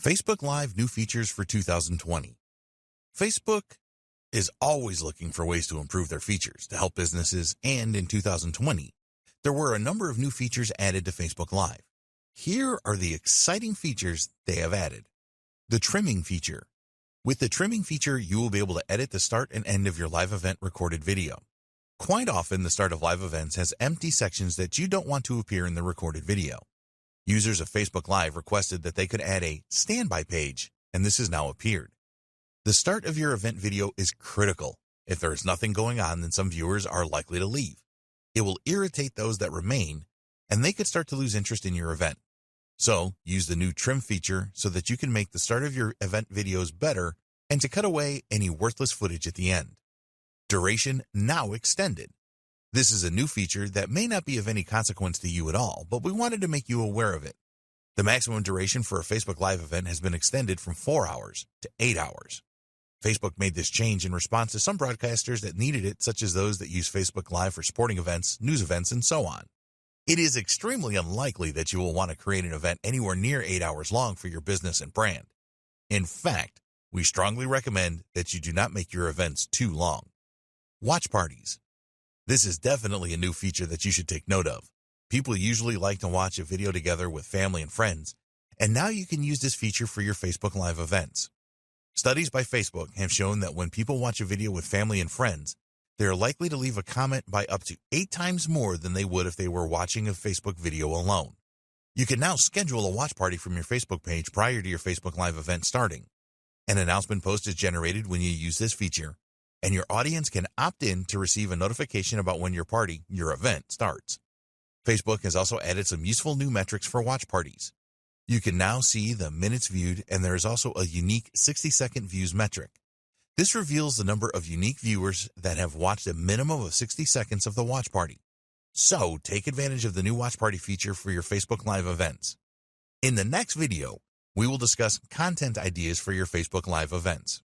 Facebook Live new features for 2020. Facebook is always looking for ways to improve their features to help businesses, and in 2020, there were a number of new features added to Facebook Live. Here are the exciting features they have added. The trimming feature. With the trimming feature, you will be able to edit the start and end of your live event recorded video. Quite often, the start of live events has empty sections that you don't want to appear in the recorded video. Users of Facebook Live requested that they could add a standby page, and this has now appeared. The start of your event video is critical. If there is nothing going on, then some viewers are likely to leave. It will irritate those that remain, and they could start to lose interest in your event. So, use the new trim feature so that you can make the start of your event videos better and to cut away any worthless footage at the end. Duration now extended. This is a new feature that may not be of any consequence to you at all, but we wanted to make you aware of it. The maximum duration for a Facebook Live event has been extended from 4 hours to 8 hours. Facebook made this change in response to some broadcasters that needed it, such as those that use Facebook Live for sporting events, news events, and so on. It is extremely unlikely that you will want to create an event anywhere near 8 hours long for your business and brand. In fact, we strongly recommend that you do not make your events too long. Watch parties. This is definitely a new feature that you should take note of. People usually like to watch a video together with family and friends, and now you can use this feature for your Facebook Live events. Studies by Facebook have shown that when people watch a video with family and friends, they are likely to leave a comment by up to 8 times more than they would if they were watching a Facebook video alone. You can now schedule a watch party from your Facebook page prior to your Facebook Live event starting. An announcement post is generated when you use this feature, and your audience can opt in to receive a notification about when your party, your event, starts. Facebook has also added some useful new metrics for watch parties. You can now see the minutes viewed, and there is also a unique 60-second views metric. This reveals the number of unique viewers that have watched a minimum of 60 seconds of the watch party. So, take advantage of the new watch party feature for your Facebook Live events. In the next video, we will discuss content ideas for your Facebook Live events.